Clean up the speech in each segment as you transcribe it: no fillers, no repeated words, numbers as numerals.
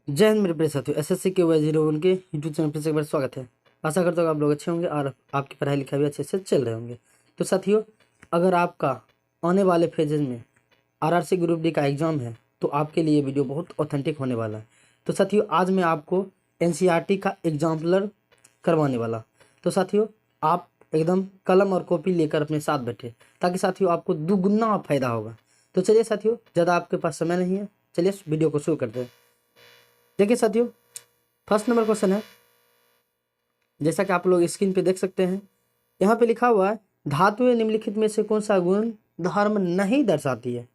जय हिंद मेरे प्रिय साथियों, एसएससी के Y01 के यूट्यूब चैनल पर से एक बार स्वागत है। आशा करता हूँ आप लोग अच्छे होंगे और आपकी पढ़ाई लिखाई भी अच्छे से चल रहे होंगे। तो साथियों, अगर आपका आने वाले फेजेज में आरआरसी ग्रुप डी का एग्जाम है तो आपके लिए वीडियो बहुत ऑथेंटिक होने वाला है। तो साथियों, आज मैं आपको एनसीईआरटी का एग्जाम्पलर करवाने वाला। तो साथियों, आप एकदम कलम और कॉपी लेकर अपने साथ बैठे, ताकि साथियों आपको दुगुना फायदा होगा। तो चलिए साथियों, ज़्यादा आपके पास समय नहीं है, चलिए वीडियो को शुरू करते हैं। देखिए साथियों, फर्स्ट नंबर क्वेश्चन है, जैसा कि आप लोग स्क्रीन पे देख सकते हैं। यहाँ पे लिखा हुआ है, धातु निम्नलिखित में से कौन सा गुण धर्म नहीं दर्शाती है।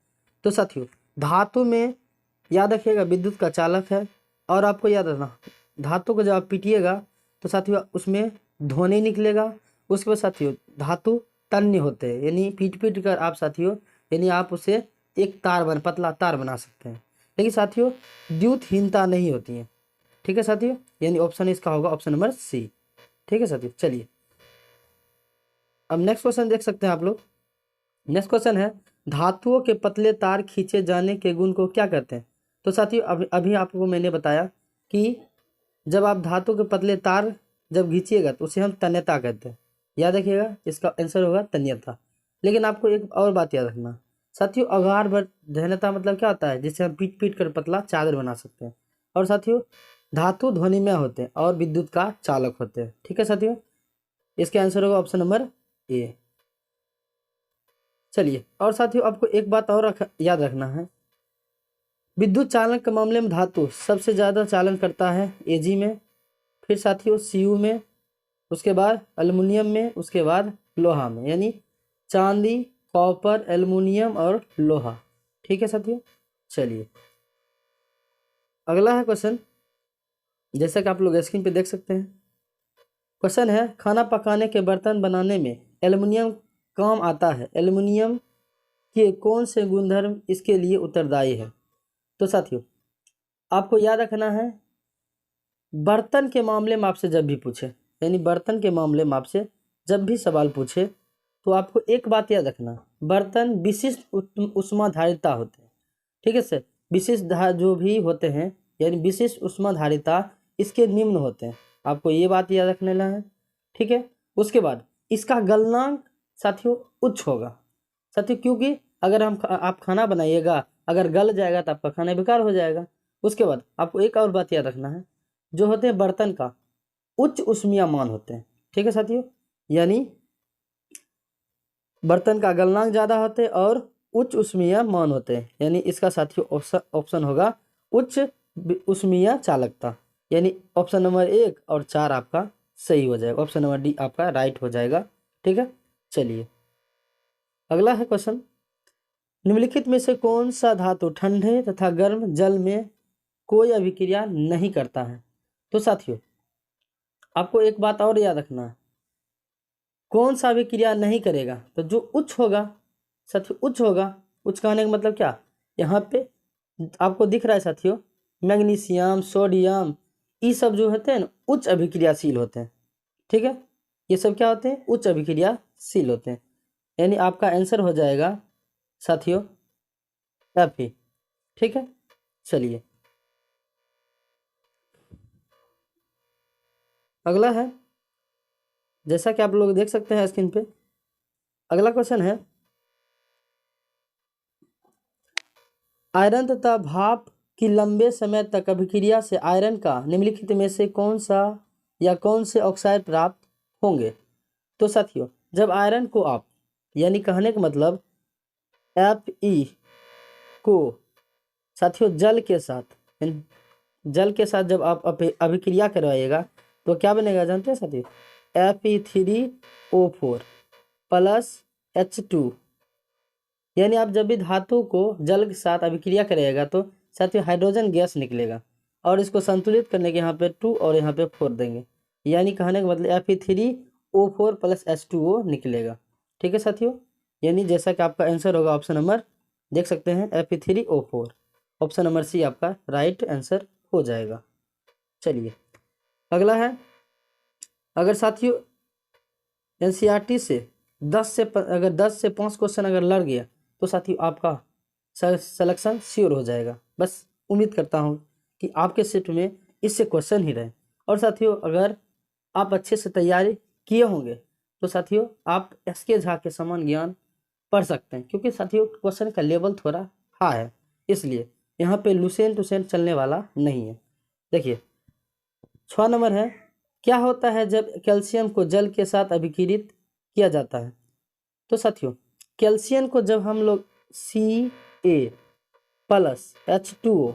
तो साथियों, धातु में याद रखिएगा विद्युत का चालक है, और आपको याद रखना धातु को जब आप पीटिएगा तो साथियों उसमें ध्वनि निकलेगा। उसके बाद साथियों धातु तन्य होते हैं, यानी पीट पीट कर आप साथियों यानी आप उसे एक पतला तार बना सकते हैं। लेकिन साथियों द्युतहीनता नहीं होती है। ठीक है साथियों, यानी ऑप्शन इसका होगा ऑप्शन नंबर सी। ठीक है साथियों, चलिए अब नेक्स्ट क्वेश्चन देख सकते हैं आप लोग। नेक्स्ट क्वेश्चन है, धातुओं के पतले तार खींचे जाने के गुण को क्या कहते हैं। तो साथियों अभी आपको मैंने बताया कि जब आप धातु के पतले तार जब खींचिएगा तो उसे हम तन्यता कहते हैं। याद रखिएगा, इसका आंसर होगा तन्यता। लेकिन आपको एक और बात याद रखना साथियों, अगार मतलब क्या होता है, जिससे हम पीट पीट कर पतला चादर बना सकते हैं। और साथियों धातु ध्वनिमय होते हैं और विद्युत का चालक होते हैं। ठीक है साथियों, इसके आंसर होगा ऑप्शन नंबर ए। चलिए, और साथियों आपको एक बात और याद रखना है, विद्युत चालन के मामले में धातु सबसे ज़्यादा चालन करता है एजी में, फिर साथियों सीयू में, उसके बाद एल्युमिनियम में, उसके बाद लोहा में, यानी चांदी, कॉपर, एल्युमिनियम और लोहा। ठीक है साथियों, चलिए अगला है क्वेश्चन, जैसा कि आप लोग स्क्रीन पे देख सकते हैं। क्वेश्चन है, खाना पकाने के बर्तन बनाने में एल्युमिनियम काम आता है, एल्युमिनियम के कौन से गुणधर्म इसके लिए उत्तरदायी है। तो साथियों आपको याद रखना है, बर्तन के मामले में आपसे जब भी पूछे, यानी बर्तन के मामले में आपसे जब भी सवाल पूछे तो आपको एक बात याद रखना, बर्तन विशिष्ट ऊष्माधारिता होते हैं। ठीक है सर, जो भी होते हैं यानी विशिष्ट ऊष्माधारिता इसके निम्न होते हैं, आपको ये बात याद रखने ला है। ठीक है, उसके बाद इसका गलनांक साथियों उच्च होगा साथियों, क्योंकि अगर आप खाना बनाइएगा, अगर गल जाएगा तो आपका खाना बेकार हो जाएगा। उसके बाद आपको एक और बात याद रखना है, जो होते हैं बर्तन का उच्च ऊष्मीय मान होते हैं। ठीक है साथियों, यानी बर्तन का गलनांक ज़्यादा होते हैं और उच्च ऊष्मीय मान होते हैं, यानी इसका साथियों ऑप्शन होगा उच्च ऊष्मीय चालकता, यानी ऑप्शन नंबर 1 और 4 आपका सही हो जाएगा, ऑप्शन नंबर डी आपका राइट हो जाएगा। ठीक है, चलिए अगला है क्वेश्चन, निम्नलिखित में से कौन सा धातु ठंडे तथा गर्म जल में कोई अभिक्रिया नहीं करता है। तो साथियों आपको एक बात और याद रखना है, कौन सा अभिक्रिया नहीं करेगा, तो जो उच्च होगा साथियों, उच्च होगा, उच्च कहने का मतलब क्या, यहाँ पे आपको दिख रहा है साथियों, मैग्नीशियम, सोडियम, ये सब जो होते हैं ना उच्च अभिक्रियाशील होते हैं। ठीक है, ये सब क्या होते हैं, उच्च अभिक्रियाशील होते हैं, यानी आपका आंसर हो जाएगा साथियों एफ ही। ठीक है, चलिए अगला है, जैसा कि आप लोग देख सकते हैं स्क्रीन पे, अगला क्वेश्चन है, आयरन तथा भाप की लंबे समय तक अभिक्रिया से आयरन का निम्नलिखित में से कौन सा या कौन से ऑक्साइड प्राप्त होंगे। तो साथियों जब आयरन को आप यानी कहने का मतलब Fe को साथियों जल के साथ जब आप अभिक्रिया करवाइएगा तो क्या बनेगा जानते हैं साथियों, Fe3O4 प्लस H2, यानी आप जब भी धातु को जल के साथ अभिक्रिया करिएगा तो साथियों हाइड्रोजन गैस निकलेगा, और इसको संतुलित करने के यहाँ पे 2 और यहाँ पे 4 देंगे, यानी कहने का मतलब Fe3O4 प्लस H2O निकलेगा। ठीक है साथियों, यानी जैसा कि आपका आंसर होगा ऑप्शन नंबर देख सकते हैं Fe3O4, ऑप्शन नंबर सी आपका राइट आंसर हो जाएगा। चलिए अगला है, अगर साथियों एनसीईआरटी से 10 से 5 क्वेश्चन अगर लड़ गया तो साथियों आपका सिलेक्शन श्योर हो जाएगा, बस उम्मीद करता हूँ कि आपके शिफ्ट में इससे क्वेश्चन ही रहे। और साथियों अगर आप अच्छे से तैयारी किए होंगे तो साथियों आप एसके झा के समान ज्ञान पढ़ सकते हैं, क्योंकि साथियों क्वेश्चन का लेवल थोड़ा हाई है, इसलिए यहाँ पे लुसेंट टुसेंट चलने वाला नहीं है। देखिए 6 नंबर है, क्या होता है जब कैल्शियम को जल के साथ अभिक्रित किया जाता है। तो साथियों कैल्शियम को जब हम लोग Ca+H2O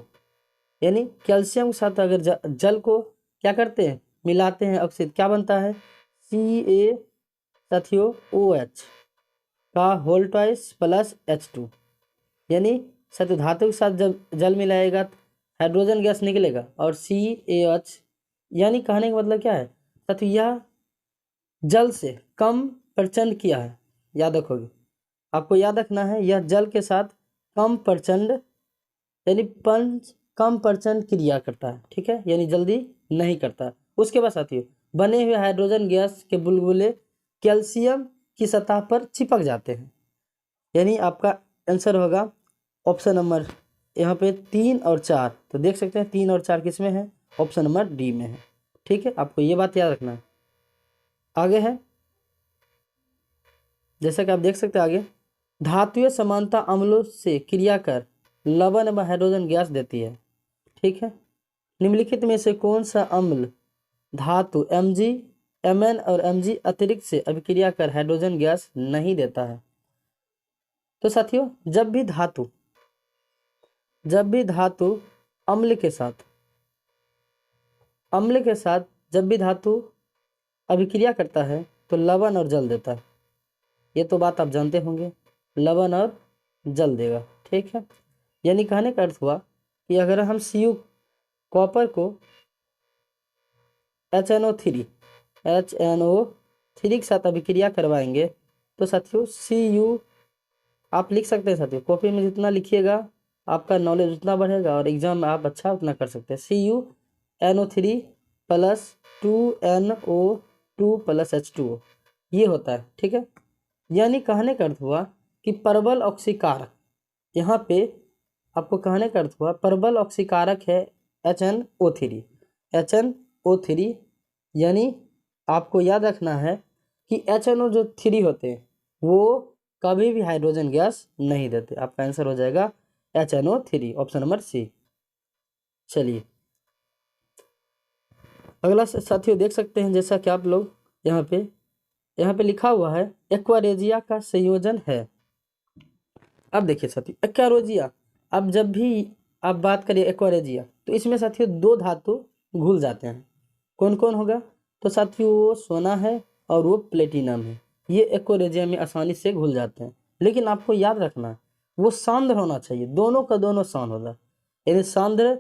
यानी कैल्शियम के साथ अगर जल को क्या करते हैं, मिलाते हैं ऑक्सीजन, क्या बनता है Ca साथियों OH का होल ट्वाइस प्लस H2, यानी साथियों धातु के साथ जब जल मिलाएगा तो हाइड्रोजन गैस निकलेगा और CaH, यानी कहने का मतलब क्या है साथियों यह जल से कम प्रचंड किया है। याद रखोगे, आपको याद रखना है यह जल के साथ कम प्रचंड यानी कम प्रचंड क्रिया करता है, ठीक है, यानी जल्दी नहीं करता। उसके बाद साथियों बने हुए हाइड्रोजन गैस के बुलबुले कैल्शियम की सतह पर चिपक जाते हैं, यानी आपका आंसर होगा ऑप्शन नंबर यहाँ पे 3 और 4। तो देख सकते हैं 3 और 4 किस में है, ऑप्शन नंबर डी में है, ठीक है, आपको ये बात याद रखना है। आगे है, जैसा कि आप देख सकते हैं आगे, धातुएं समानता अम्लों से क्रिया कर लवण व हाइड्रोजन गैस देती है, ठीक है। निम्नलिखित में से कौन सा अम्ल धातु Mg, Mn और Mg अतिरिक्त से अभिक्रिया कर हाइड्रोजन गैस नहीं देता है। तो साथियों जब भी धातु अम्ल के साथ जब भी धातु अभिक्रिया करता है तो लवण और जल देता है, ये तो बात आप जानते होंगे, लवण और जल देगा, ठीक है। यानी कहने का अर्थ हुआ कि अगर हम Cu कॉपर को HNO3 के साथ अभिक्रिया करवाएंगे तो साथियों Cu आप लिख सकते हैं साथियों, कॉपी में जितना लिखिएगा आपका नॉलेज उतना बढ़ेगा और एग्जाम में आप अच्छा उतना कर सकते हैं। CuNO3 + 2NO2 + H2O ये होता है, ठीक है। यानी कहने का अर्थ हुआ कि प्रबल ऑक्सीकारक, यहाँ पे आपको कहने का अर्थ हुआ प्रबल ऑक्सीकारक है HNO3, यानी आपको याद रखना है कि HNO जो 3 होते हैं वो कभी भी हाइड्रोजन गैस नहीं देते। आपका आंसर हो जाएगा HNO3, ऑप्शन नंबर सी। चलिए अगला साथियों देख सकते हैं, जैसा कि आप लोग यहाँ पे लिखा हुआ है एक्वारेजिया का संयोजन है। अब देखिए साथियों एक्वारेजिया, अब जब भी आप बात करिए एक्वारेजिया तो इसमें साथियों 2 धातु घुल जाते हैं, कौन कौन होगा, तो साथियों वो सोना है और वो प्लेटिनम है, ये एक्वारेजिया में आसानी से घुल जाते हैं। लेकिन आपको याद रखना है वो सांद्र होना चाहिए, दोनों का दोनों सांद्र होगा, यानी सांद्र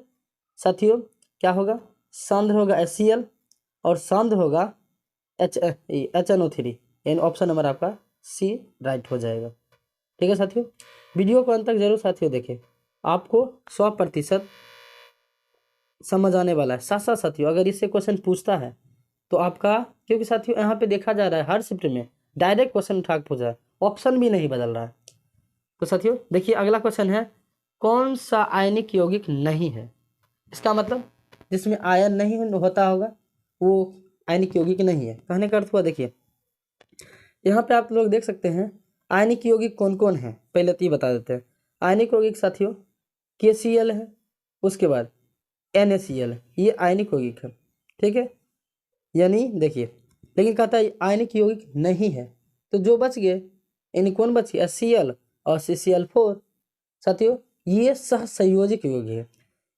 साथियों क्या होगा, सांद्र होगा HCl और सांद्र होगा HNO3, यानी ऑप्शन नंबर आपका सी राइट हो जाएगा, ठीक है साथियों। वीडियो को अंत तक जरूर साथियों देखें, आपको 100% समझ आने वाला है। साथ साथ साथियों अगर इससे क्वेश्चन पूछता है तो आपका, क्योंकि साथियों यहाँ पे देखा जा रहा है हर शिफ्ट में डायरेक्ट क्वेश्चन उठा के पूछा है, ऑप्शन भी नहीं बदल रहा है। तो साथियों देखिए अगला क्वेश्चन है, कौन सा आयनिक यौगिक नहीं है, इसका मतलब जिसमें आयन नहीं होता होगा वो आयनिक यौगिक नहीं है। कहने का अर्थ हुआ देखिए यहाँ पे आप लोग देख सकते हैं आयनिक यौगिक कौन कौन है, पहले तो ये बता देते हैं। आयनिक यौगिक साथियों KCl है, उसके बाद NaCl है, ये आयनिक यौगिक है, ठीक है। यानी देखिए लेकिन कहता है आयनिक यौगिक नहीं है, तो जो बच गए यानी कौन बच गया HCl और CCl4। साथियों ये सहसंयोजक यौगिक है,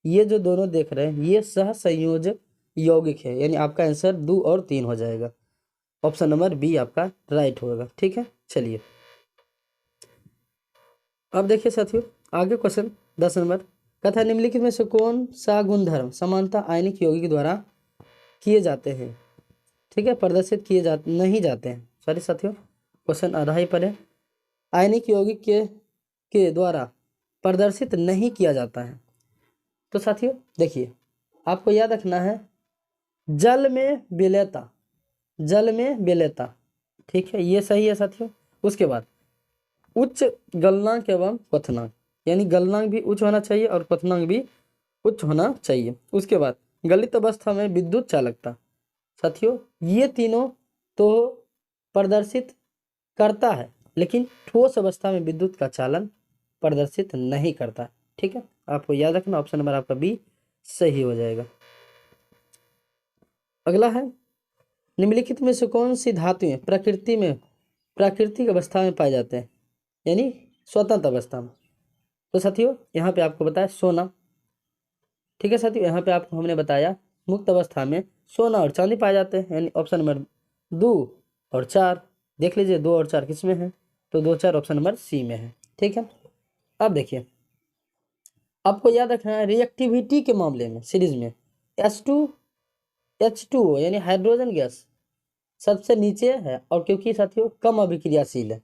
ये जो दोनों देख रहे हैं ये सहसंयोजक यौगिक है, यानी आपका आंसर 2 और 3 हो जाएगा, ऑप्शन नंबर बी आपका राइट होगा, ठीक है। चलिए अब देखिए साथियों आगे क्वेश्चन 10 नंबर, कथा निम्नलिखित में से कौन सा गुणधर्म समानता आयनिक यौगिक द्वारा किए जाते हैं, ठीक है, प्रदर्शित किए नहीं जाते हैं। सॉरी साथियों क्वेश्चन आधा ही पर है, आयनिक यौगिक के द्वारा प्रदर्शित नहीं किया जाता है। तो साथियों देखिए आपको याद रखना है जल में विलेयता, ठीक है, ये सही है साथियों। उसके बाद उच्च गलनांक एवं क्वथनांक, यानी गलनांक भी उच्च होना चाहिए और क्वथनांक भी उच्च होना चाहिए। उसके बाद गलित अवस्था में विद्युत चालकता। साथियों ये तीनों तो प्रदर्शित करता है, लेकिन ठोस अवस्था में विद्युत का चालन प्रदर्शित नहीं करता। ठीक है, आपको याद रखना, ऑप्शन नंबर आपका बी सही हो जाएगा। अगला है, निम्नलिखित में से कौन सी धातुएं प्राकृतिक अवस्था में पाए जाते हैं, यानी स्वतंत्र अवस्था में। तो साथियों यहाँ पे आपको बताया सोना। ठीक है साथियों, यहाँ पे आपको हमने बताया मुक्त अवस्था में सोना और चांदी पाए जाते हैं, यानी ऑप्शन नंबर 2 और 4। देख लीजिए 2 और 4 किस में है, तो 2 4 ऑप्शन नंबर सी में है। ठीक है, अब देखिए आपको याद रखना है रिएक्टिविटी के मामले में सीरीज में H2 यानी हाइड्रोजन गैस सबसे नीचे है, और क्योंकि साथियों कम अभिक्रियाशील है,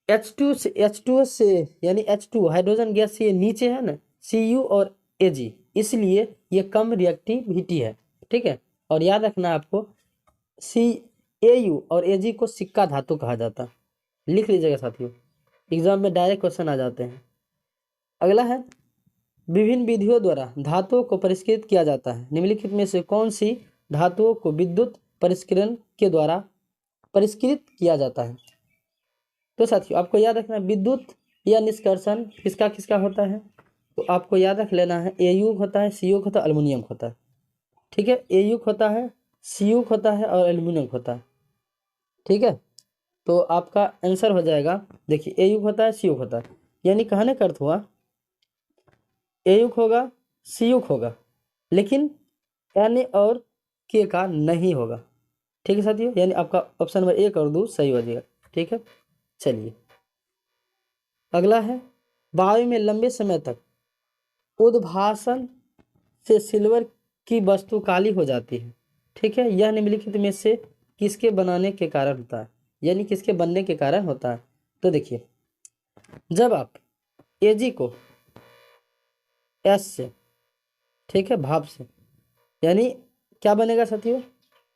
H2 से यानी H2 हाइड्रोजन गैस से नीचे है ना, Cu और Ag, इसलिए ये कम रिएक्टिविटी है। ठीक है, और याद रखना आपको Au और Ag को सिक्का धातु कहा जाता है, लिख लीजिएगा साथियों, एग्जाम में डायरेक्ट क्वेश्चन आ जाते हैं। अगला है, विभिन्न विधियों द्वारा धातुओं को परिष्कृत किया जाता है, निम्नलिखित में से कौन सी धातुओं को विद्युत परिष्करण के द्वारा परिष्कृत किया जाता है। तो साथियों आपको याद रखना विद्युत या निष्कर्षण किसका किसका होता है, तो आपको याद रख लेना है Au होता है, Cu होता है, एल्युमिनियम होता है। ठीक है, Au होता है, Cu होता है और एल्युमिनियम होता है। ठीक है, तो आपका आंसर हो जाएगा, देखिए Au होता है, Cu होता है, यानी कहने का अर्थ हुआ Au होगा, Cu होगा, लेकिन Na और K का नहीं होगा। ठीक है साथियों, यानी आपका ऑप्शन नंबर 1 और 2 सही हो जाएगा। ठीक है, चलिए अगला है, वायु में लंबे समय तक उद्भासन से सिल्वर की वस्तु काली हो जाती है। ठीक है, यह निम्नलिखित में से किसके बनाने के कारण होता है, यानी किसके बनने के कारण होता है। तो देखिए जब आप Ag को S से, ठीक है, भाप से, यानी क्या बनेगा साथियों,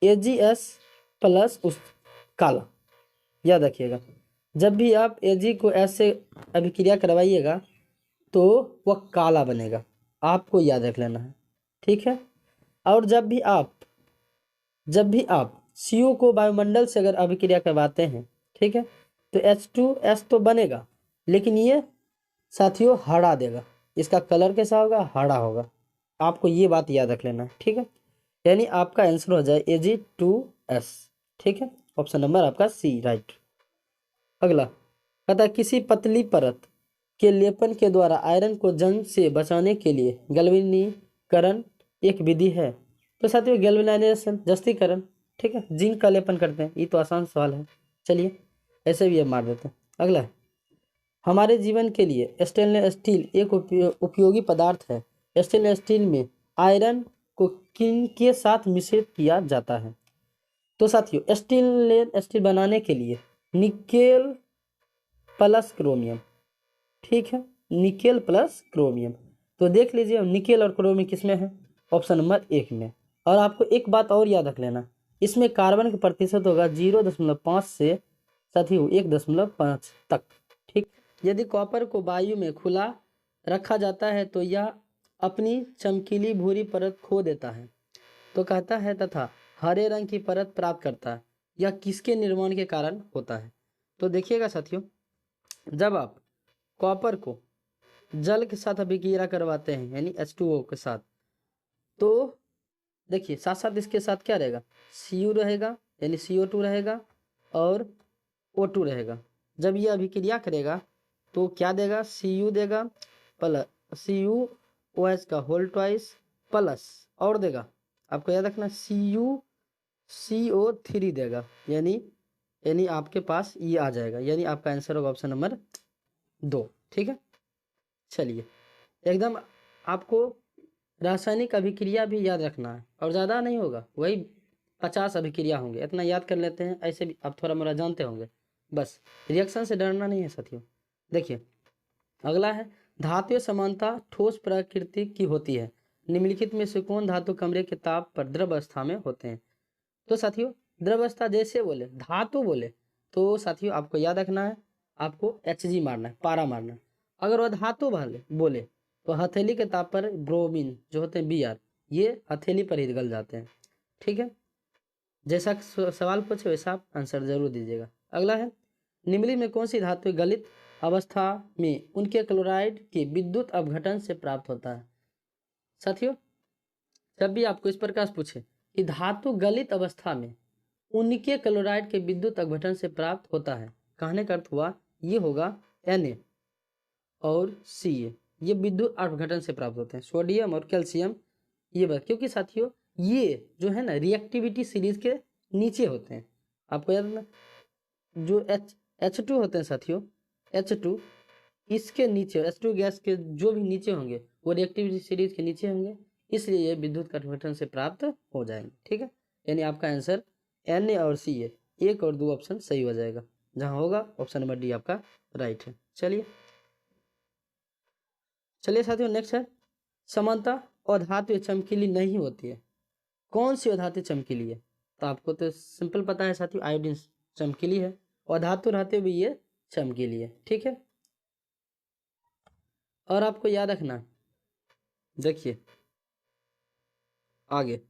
AgS प्लस उस काला। याद रखिएगा जब भी आप Ag को S से अभिक्रिया करवाइएगा तो वह काला बनेगा, आपको याद रख लेना है। ठीक है, और जब भी आप Cu को वायुमंडल से अगर अभिक्रिया करवाते हैं, ठीक है, तो H2S तो बनेगा, लेकिन ये साथियों हरा देगा, इसका कलर कैसा होगा, हरा होगा। आपको ये बात याद रख लेना है। ठीक है, यानी आपका आंसर हो जाए Ag2S। ठीक है, ऑप्शन नंबर आपका सी राइट। अगला कहता है, किसी पतली परत के लेपन के द्वारा आयरन को जंग से बचाने के लिए गैल्वेनीकरण एक विधि है। तो साथियों गैल्वेनाइजेशन जस्तीकरण। ठीक है, जिंक का लेपन करते हैं, ये तो आसान सवाल है, चलिए ऐसे भी अब मार देते हैं। अगला है, हमारे जीवन के लिए स्टेनलेस स्टील एक उपयोगी पदार्थ है। स्टेनलेस स्टील में आयरन को किन के साथ मिश्रित किया जाता है। तो साथियों स्टेनलेस स्टील बनाने के लिए निकेल प्लस क्रोमियम। ठीक है, निकेल प्लस क्रोमियम। तो देख लीजिए निकेल और क्रोमियम किसमें है, ऑप्शन नंबर 1 में। और आपको एक बात और याद रख लेना, इसमें कार्बन का प्रतिशत होगा 0.5 से साथियों 1.5 तक। ठीक, यदि कॉपर को वायु में खुला रखा जाता है तो यह अपनी चमकीली भूरी परत खो देता है, तो कहता है तथा हरे रंग की परत प्राप्त करता है। यह किसके निर्माण के कारण होता है। तो देखिएगा साथियों, जब आप कॉपर को जल के साथ अभिक्रिया करवाते हैं यानी H2O के साथ, तो देखिए साथ साथ इसके साथ क्या रहेगा, Cu रहेगा यानी CO2 रहेगा और O2 रहेगा। जब ये अभिक्रिया करेगा तो क्या देगा, Cu देगा प्लस CuOH का होल ट्वाइस प्लस और देगा, आपको याद रखना CO3 देगा, यानी आपके पास ये आ जाएगा, यानी आपका आंसर होगा ऑप्शन नंबर 2। ठीक है, चलिए एकदम आपको रासायनिक अभिक्रिया भी याद रखना है, और ज़्यादा नहीं होगा, वही 50 अभिक्रिया होंगे, इतना याद कर लेते हैं, ऐसे भी आप थोड़ा मोड़ा जानते होंगे, बस रिएक्शन से डरना नहीं है साथियों। देखिए अगला है, धातुओं समानता ठोस प्रकृति की होती है, निम्नलिखित में से कौन धातु कमरे के ताप पर द्रव अवस्था में होते हैं। तो साथियों द्रव अवस्था जैसे बोले धातु बोले तो साथियों आपको याद रखना है, आपको Hg मारना है, पारा मारना है। अगर वह धातु बोले तो हथेली के ताप पर ब्रोमीन जो होते हैं Br, ये हथेली पर ही गल जाते हैं। ठीक है, जैसा सवाल पूछे वैसा आप आंसर जरूर दीजिएगा। अगला है, निम्नलिखित में कौन सी धातु गलित अवस्था में उनके क्लोराइड के विद्युत अपघटन से प्राप्त होता है। साथियों, जब भी आपको इस प्रकार से पूछे कि धातु गलित अवस्था में उनके क्लोराइड के विद्युत अपघटन से प्राप्त होता है, कहने का अर्थ हुआ ये होगा Na और Ca, ये विद्युत अपघटन से प्राप्त होते हैं। सोडियम और कैल्शियम ये बात, क्योंकि साथियों ये जो है ना रिएक्टिविटी सीरीज के नीचे होते हैं। आपको याद ना, जो H2 होते हैं साथियों, H2 इसके नीचे, H2 गैस के जो भी नीचे होंगे वो रिएक्टिविटी सीरीज के नीचे होंगे, इसलिए ये विद्युत अपघटन से प्राप्त हो जाएंगे। ठीक है, यानी आपका आंसर Na और Ca, 1 और 2 ऑप्शन सही हो जाएगा। जहां होगा ऑप्शन नंबर डी आपका राइट है। चलिए साथियों, नेक्स्ट है, समानता अधातु चमकीली नहीं होती है। कौन सी अधातु चमकीली है? तो आपको तो सिंपल पता है साथियों, आयोडीन चमकीली है, और धातु रहते हुए ये चमकीली है। ठीक है, और आपको याद रखना, देखिए आगे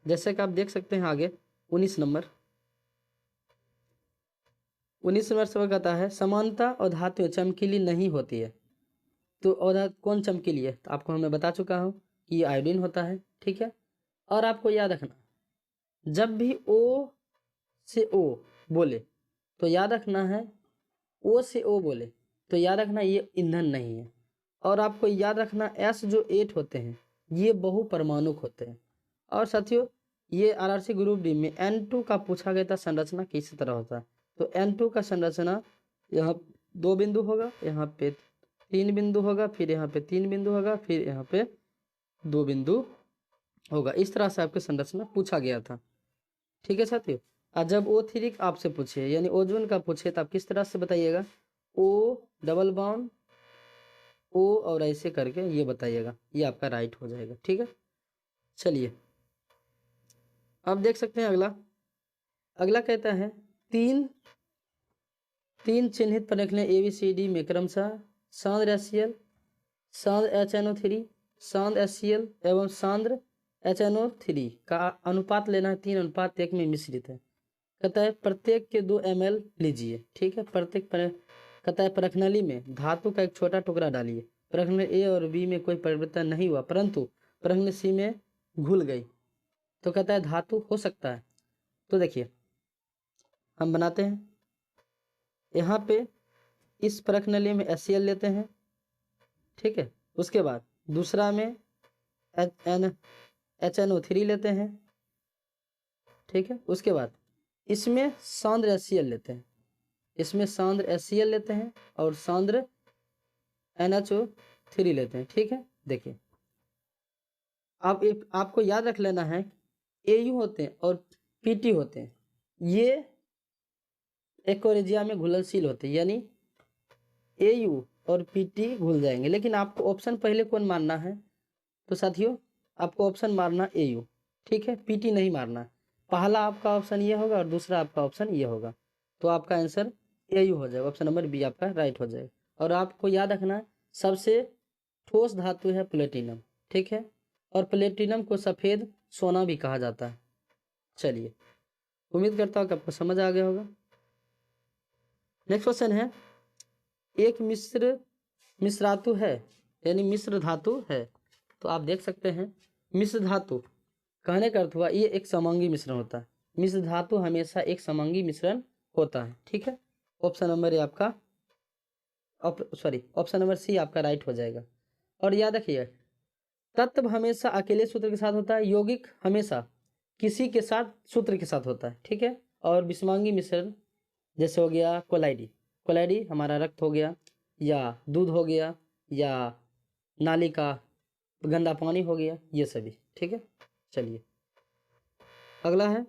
जैसे कि आप देख सकते हैं आगे 19 नंबर से कहता है समानता और धातु चमकीली नहीं होती है। तो और कौन चमकीली है? तो आपको मैं बता चुका हूँ कि ये आयोडीन होता है। ठीक है, और आपको याद रखना, जब भी O से O बोले तो याद रखना है, O से O बोले तो याद रखना ये ईंधन नहीं है। और आपको याद रखना S जो 8 होते हैं ये बहुपरमाणुक होते हैं। और साथियों, ये RRC ग्रुप डी में N2 का पूछा गया था, संरचना किस तरह होता है। तो N2 का संरचना यहाँ 2 बिंदु होगा, यहाँ पे 3 बिंदु होगा, फिर यहाँ पे 3 बिंदु होगा, फिर यहाँ पे 2 बिंदु होगा। इस तरह से आपके संरचना पूछा गया था। ठीक है साथियों, और जब O3 आपसे पूछे यानी ओजोन का पूछे तो आप किस तरह से बताइएगा, O डबल बॉन्ड O और ऐसे करके ये बताइएगा, ये आपका राइट हो जाएगा। ठीक है, चलिए आप देख सकते हैं अगला कहता है, तीन चिन्हित प्रलेखन ABCD में क्रमशः सांद्र HCl, सांद्र HNO3, सांद्र HCl एवं सांद्र HNO3 का अनुपात लेना है, 3:1 में मिश्रित है। कहता है प्रत्येक के 2 ml लीजिए। ठीक है, कहता है प्रखनली में धातु का एक छोटा टुकड़ा डालिए। प्रखनली A और B में कोई परिवर्तन नहीं हुआ, परंतु प्रखनली C में घुल गई, तो कहता है धातु हो सकता है। तो देखिए हम बनाते हैं, यहाँ पे इस प्रखनली में HCl लेते हैं। ठीक है, उसके बाद दूसरा में HNO3 लेते हैं। ठीक है, उसके बाद इसमें सांद्र HCl लेते हैं, इसमें सांद्र HCl लेते हैं और सांद्र NHO3 लेते हैं। ठीक है, देखिए आपको याद रख लेना है, AU होते हैं और PT होते हैं, ये एक्वेरिजिया में घुलनशील होते हैं, यानी AU और PT घुल जाएंगे। लेकिन आपको ऑप्शन पहले कौन मानना है? तो साथियों आपको ऑप्शन मारना AU। ठीक है, PT नहीं मारना। पहला आपका ऑप्शन ये होगा और दूसरा आपका ऑप्शन ये होगा, तो आपका आंसर AU हो जाएगा, ऑप्शन नंबर बी आपका राइट हो जाएगा। और आपको याद रखना, सबसे ठोस धातु है प्लेटिनम। ठीक है, और प्लेटिनम को सफ़ेद सोना भी कहा जाता है। चलिए, उम्मीद करता हूँ कि आपको समझ आ गया होगा। नेक्स्ट क्वेश्चन है, एक मिश्रातु है यानी मिश्र धातु है। तो आप देख सकते हैं मिश्र धातु कहने का अर्थ हुआ ये एक समांगी मिश्रण होता है। मिश्र धातु हमेशा एक समांगी मिश्रण होता है। ठीक है, ऑप्शन नंबर आपका ऑप्शन नंबर सी आपका राइट हो जाएगा। और याद रखिए, तत्व हमेशा अकेले सूत्र के साथ होता है, यौगिक हमेशा किसी के साथ सूत्र के साथ होता है। ठीक है, और विषमांगी मिश्रण जैसे हो गया कोलाइडी हमारा रक्त हो गया, या दूध हो गया, या नाली का गंदा पानी हो गया, ये सभी। ठीक है, चलिए अगला है,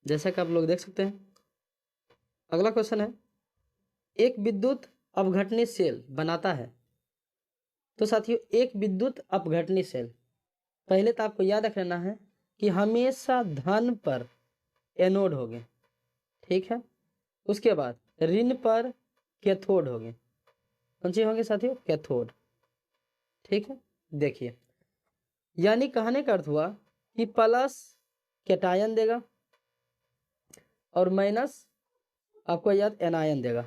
जैसा कि आप लोग देख सकते हैं अगला क्वेश्चन है, एक विद्युत अपघटनी सेल बनाता है। तो साथियों एक विद्युत अपघटनी सेल, पहले तो आपको याद रख लेना है कि हमेशा धन पर एनोड होंगे। ठीक है, उसके बाद ऋण पर कैथोड होंगे। कौन सी होंगे साथियों? कैथोड। ठीक है, देखिए यानी कहने का अर्थ हुआ कि प्लस कैटायन देगा और माइनस आपको याद एनायन देगा।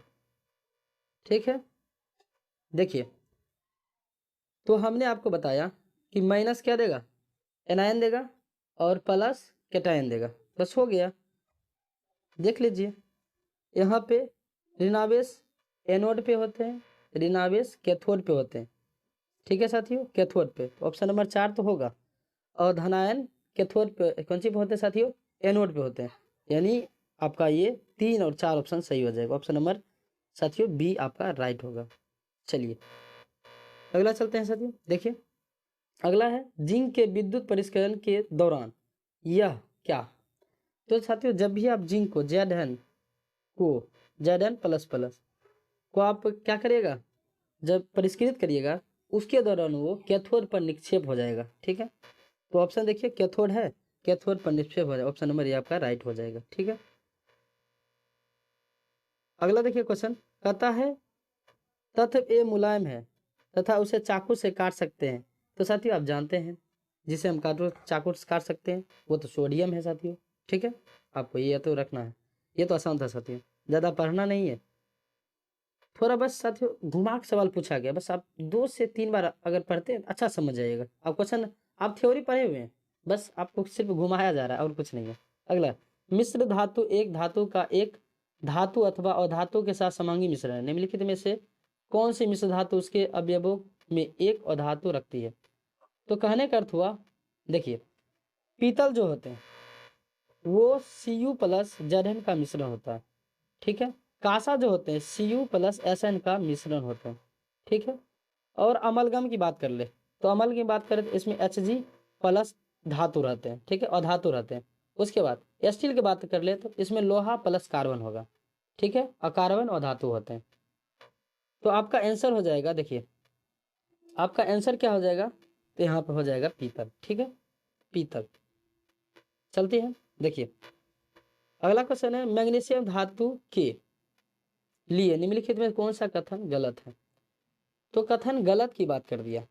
ठीक है, देखिए तो हमने आपको बताया कि माइनस क्या देगा? एनायन देगा और प्लस कैटायन देगा। बस हो गया। देख लीजिए यहाँ पे ऋणावेश एनोड पे होते हैं, ऋणावेश कैथोड पे होते हैं। ठीक है साथियों, कैथोड पे ऑप्शन नंबर 4 तो होगा। और धनायन कैथोड पे कौन सी पे होते हैं साथियों? एनोड पे होते हैं। यानी आपका ये 3 और 4 ऑप्शन सही हो जाएगा। ऑप्शन नंबर साथियों बी आपका राइट होगा। चलिए अगला चलते हैं साथियों। देखिए अगला है जिंक के विद्युत परिष्करण के दौरान यह क्या? तो साथियों जब भी आप जिंक को Zn प्लस प्लस को आप क्या करिएगा, जब परिष्कृत करिएगा उसके दौरान वो कैथोड पर निक्षेप हो जाएगा। ठीक है, तो ऑप्शन देखिए कैथोड है, कैथोड पर निक्षेप हो जाएगा। ऑप्शन नंबर ये आपका राइट हो जाएगा। ठीक है, अगला देखिए क्वेश्चन कहता है तत्व ए मुलायम है तथा उसे चाकू से काट सकते हैं। तो साथियों आप जानते हैं जिसे हम चाकू से काट सकते हैं वो तो सोडियम है साथियों। ठीक है, आपको ये तो रखना है। ये तो आसान था साथियों, ज़्यादा पढ़ना नहीं है। थोड़ा बस साथियों घुमा के सवाल पूछा गया, बस आप 2 से 3 बार अगर पढ़ते हैं अच्छा समझ जाइएगा। आप क्वेश्चन आप थ्योरी पढ़े हुए हैं, बस आपको सिर्फ घुमाया जा रहा है और कुछ नहीं है। अगला मिश्र धातु एक धातु का एक धातु अथवा अधातु के साथ समांगी मिश्रण है। निम्नलिखित में से कौन सी मिश्र धातु उसके अवयवों में एक अधातु रखती है? तो कहने का अर्थ हुआ देखिए पीतल जो होते हैं वो Cu प्लस Zn का मिश्रण होता है। ठीक है, कांसा जो होते हैं Cu प्लस Sn का मिश्रण होता है। ठीक है, और अमलगम की बात कर ले तो अमल की बात करें तो इसमें Hg प्लस धातु रहते हैं। ठीक है, अधातु रहते हैं। उसके बाद स्टील की बात कर ले तो इसमें लोहा प्लस कार्बन होगा। ठीक है, और कार्बन और धातु होते हैं। तो आपका आंसर हो जाएगा, देखिए आपका आंसर क्या हो जाएगा? तो यहाँ पे हो जाएगा पीतल। ठीक है, पीतल। चलती है, देखिए अगला क्वेश्चन है मैग्नीशियम धातु के लिए निम्नलिखित में कौन सा कथन गलत है? तो कथन गलत की बात कर दिया।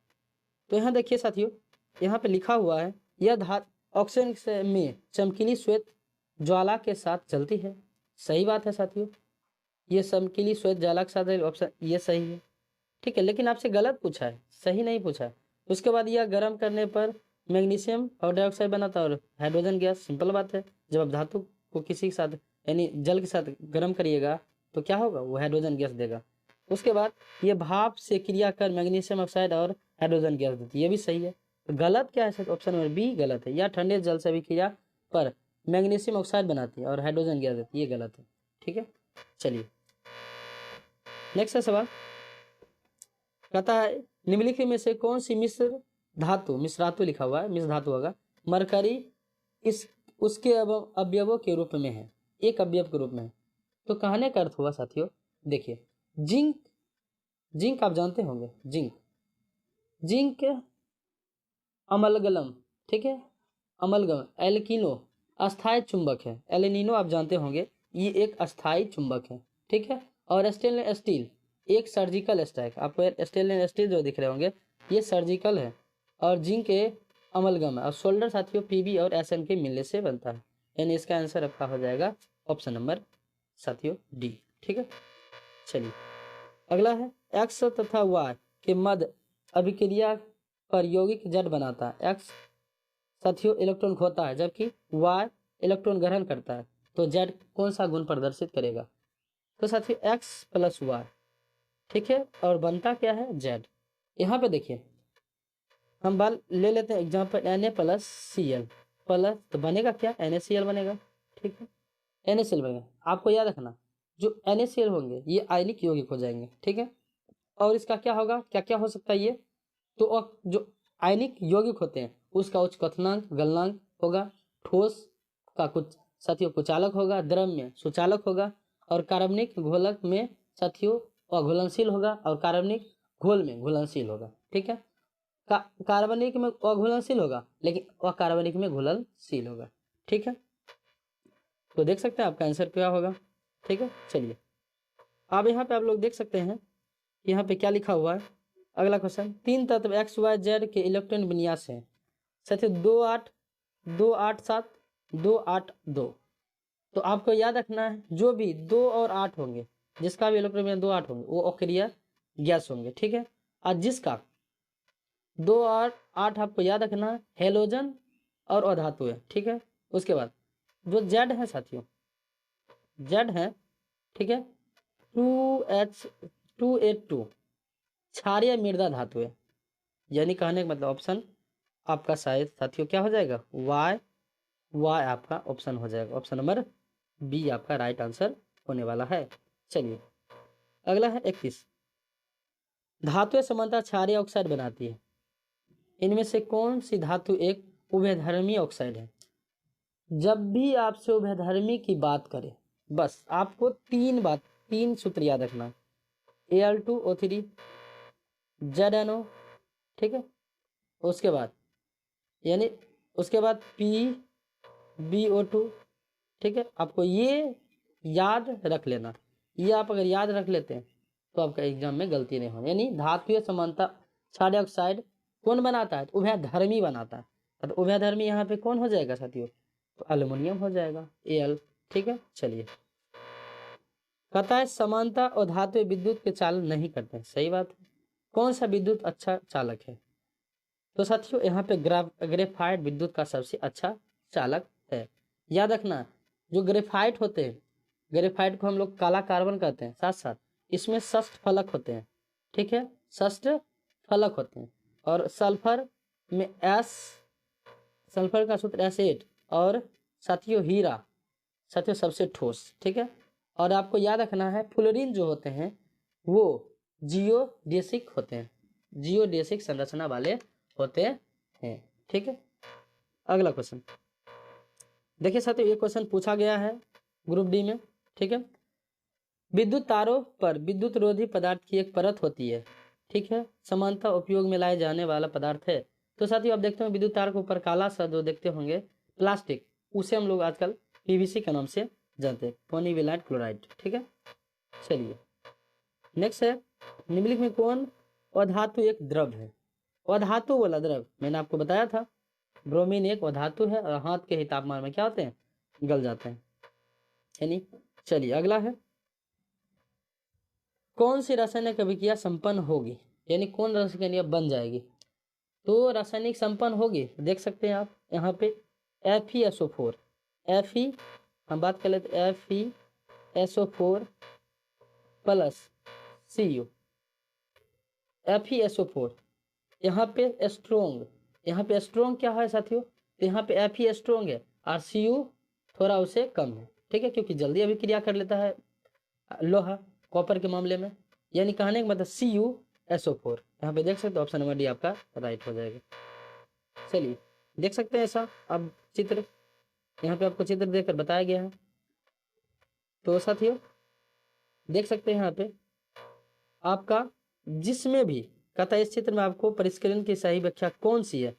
तो यहाँ देखिए साथियों यहाँ पे लिखा हुआ है यह धातु ऑक्सीजन में चमकीली श्वेत ज्वाला के साथ जलती है। सही बात है साथियों, ये चमकीली श्वेत ज्वाला के साथ ऑप्शन ये सही है। ठीक है, लेकिन आपसे गलत पूछा है, सही नहीं पूछा है। उसके बाद यह गर्म करने पर मैग्नीशियम और डाइऑक्साइड बनाता है और हाइड्रोजन गैस। सिंपल बात है, जब आप धातु को किसी के साथ यानी जल के साथ गर्म करिएगा तो क्या होगा? वो हाइड्रोजन गैस देगा। उसके बाद ये भाप से क्रिया कर मैग्नीशियम ऑक्साइड और हाइड्रोजन गैस देती है। ये भी सही है। तो गलत क्या है? ऑप्शन नंबर बी गलत है। या ठंडे जल से भी क्रिया पर मैग्नीशियम ऑक्साइड बनाती है और हाइड्रोजन गैस देती है, ये गलत है। ठीक है, चलिए नेक्स्ट है सवाल कहता है निम्नलिखित में से कौन सी मिश्रातु लिखा हुआ है, मिश्र धातु होगा मरकरी इस उसके अवयवों के रूप में है, एक अवयव के रूप में है। तो कहने का अर्थ हुआ साथियों देखिए जिंक आप जानते होंगे, जिंक अमलगलम। ठीक है, अमलगम एल्किनो अस्थायी चुंबक है। एलिनिनो आप जानते होंगे ये एक अस्थायी चुंबक है। ठीक है, और स्टेनलेस स्टील एक सर्जिकल स्ट्राइक। आपको स्टेनलेस स्टील जो दिख रहे होंगे ये सर्जिकल है और जिंक के अमलगम है। और सोल्डर साथियों पीबी और एसएन के मिलने से बनता है। यानी इसका आंसर आपका हो जाएगा ऑप्शन नंबर साथियों डी। ठीक है, चलिए अगला है एक्स तथा वाई के मध्य अभिक्रिया पर यौगिक जड़ बनाता है। एक्स साथियों इलेक्ट्रॉन खोता है जबकि वाई इलेक्ट्रॉन ग्रहण करता है। तो जेड कौन सा गुण प्रदर्शित करेगा? तो साथियों एक्स प्लस वाई। ठीक है, और बनता क्या है? जेड। यहाँ पे देखिए हम बाल ले लेते हैं example Na plus Cl plus तो बनेगा क्या? NaCl बनेगा। ठीक है, NaCl बनेगा। आपको याद रखना जो NaCl होंगे ये आयनिक यौगिक हो जाएंगे। ठीक है, और इसका क्या होगा, क्या क्या हो सकता है ये? तो जो आयनिक यौगिक होते हैं उसका उच्च क्वथनांक गलनांक होगा, ठोस का कुछ साथियों कुचालक होगा, द्रव में सुचालक होगा, और कार्बनिक घोलक में साथियों अघुलनशील होगा, और कार्बनिक घोल में घुलनशील होगा। ठीक है, कार्बनिक में अघुलनशील होगा लेकिन अकार्बनिक में घुलनशील होगा। ठीक है, तो देख सकते हैं आपका आंसर क्या होगा। ठीक है, चलिए अब यहाँ पे आप लोग देख सकते हैं कि यहाँ पे क्या लिखा हुआ है। अगला क्वेश्चन, 3 तत्व एक्स वाई जेड के इलेक्ट्रॉन विन्यास है साथियों 2 8 2 8 7 2 8 2। तो आपको याद रखना है जो भी 2 और 8 होंगे, जिसका भी इलेक्ट्रॉन विन्यास 2 8 होंगे वो अक्रिय गैस होंगे, ठीक है। और जिसका 2 और 8 आपको याद रखना है हेलोजन और अधातु है, ठीक है। उसके बाद जो जेड है साथियों, जेड है, ठीक है, 2H2A2 क्षारीय मृदा धातु है। यानी कहने का मतलब ऑप्शन आपका शायद साथियों क्या हो जाएगा, वाई आपका ऑप्शन हो जाएगा। ऑप्शन नंबर बी आपका राइट आंसर होने वाला है। चलिए अगला है 31, धातुएं समानता क्षारीय ऑक्साइड बनाती है, इनमें से कौन सी धातु एक उभयधर्मी ऑक्साइड है। जब भी आपसे उभयधर्मी की बात करें बस आपको 3 सूत्र याद रखना, Al2O3 ZNO, ठीक है। उसके बाद यानी उसके बाद PbO2, ठीक है। आपको ये याद रख लेना, ये आप अगर याद रख लेते हैं तो आपका एग्जाम में गलती नहीं होगी। यानी धातुीय समानता क्षारीय ऑक्साइड कौन बनाता है, तो उभयधर्मी बनाता है। तो उभयधर्मी यहाँ पे कौन हो जाएगा साथियों, तो एल्युमिनियम हो जाएगा Al, ठीक है। चलिए कहता है समानता और धातु विद्युत के चालन नहीं करते, सही बात है। कौन सा विद्युत अच्छा चालक है, तो साथियों यहाँ पे ग्रेफाइट विद्युत का सबसे अच्छा चालक है। याद रखना जो ग्रेफाइट होते हैं, ग्रेफाइट को हम लोग काला कार्बन कहते हैं, साथ साथ इसमें षष्ठ फलक होते हैं, ठीक है, षष्ठ फलक होते हैं। और सल्फर में सल्फर का सूत्र S8 और साथियों हीरा साथियों सबसे ठोस, ठीक है। और आपको याद रखना है फ्लोरीन जो होते हैं वो जियोडेसिक होते हैं, जियोडेसिक संरचना वाले होते हैं, ठीक है। अगला क्वेश्चन देखिए साथियों, ये क्वेश्चन पूछा गया है ग्रुप डी में, ठीक है। विद्युत तारों पर विद्युत रोधी पदार्थ की एक परत होती है, ठीक है, समानता उपयोग में लाए जाने वाला पदार्थ है। तो साथियों आप देखते हो विद्युत तार के ऊपर काला सा जो देखते होंगे प्लास्टिक, उसे हम लोग आजकल PVC के नाम से जानते हैं, पॉलीविनाइल क्लोराइड, ठीक है। चलिए नेक्स्ट है, निम्नलिखित में कौन अधातु एक द्रव है। अधातु वाला द्रव मैंने आपको बताया था, ब्रोमीन एक अधातु है और हाथ के ही तापमान में क्या होते हैं, गल जाते हैं, यानी। चलिए अगला है, कौन सी रासायनिक अभिक्रिया संपन्न होगी, यानी कौन रासायनिक अभिक्रिया बन जाएगी। तो रासायनिक संपन्न होगी, देख सकते हैं आप यहाँ पे FeSO4, Fe हम बात कर लेते FeSO4 प्लस Cu, FeSO4 यहाँ पे स्ट्रोंग, यहाँ पे स्ट्रोंग क्या है साथियों, तो यहाँ पे Fe स्ट्रोंग है और Cu थोड़ा उसे कम है, ठीक है, क्योंकि जल्दी अभिक्रिया कर लेता है लोहा कॉपर के मामले में। यानी कहने का मतलब CuSO4, यहाँ पे देख सकते हो ऑप्शन नंबर डी आपका राइट हो जाएगा। चलिए देख सकते हैं ऐसा अब चित्र, यहाँ पे आपको चित्र देकर बताया गया है। तो साथियों देख सकते हैं यहाँ पे आपका जिसमें भी कहता है इस चित्र में आपको परिष्करण की सही व्याख्या कौन सी है,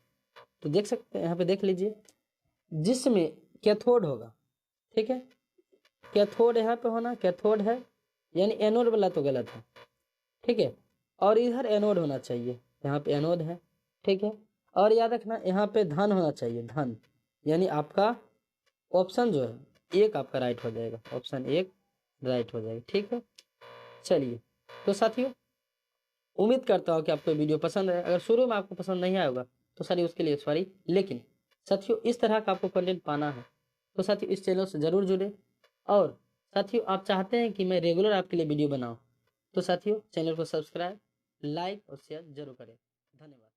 तो देख सकते हैं यहाँ पे देख लीजिए, जिसमें कैथोड होगा, ठीक है, कैथोड यहाँ पे होना, कैथोड है यानी एनोड वाला तो गलत है, ठीक है। और इधर एनोड होना चाहिए, यहाँ पे एनोड है, ठीक है। और याद रखना यहाँ पे धन होना चाहिए, धन, यानी आपका ऑप्शन जो है एक आपका राइट हो जाएगा, ऑप्शन 1 राइट हो जाएगा, ठीक है। चलिए तो साथियों उम्मीद करता हूँ कि आपको वीडियो पसंद है। अगर शुरू में आपको पसंद नहीं आएगा तो सारी उसके लिए सॉरी, लेकिन साथियों इस तरह का आपको कंटेंट पाना है तो साथियों इस चैनल से ज़रूर जुड़े। और साथियों आप चाहते हैं कि मैं रेगुलर आपके लिए वीडियो बनाऊं तो साथियों चैनल को सब्सक्राइब, लाइक और शेयर जरूर करें। धन्यवाद।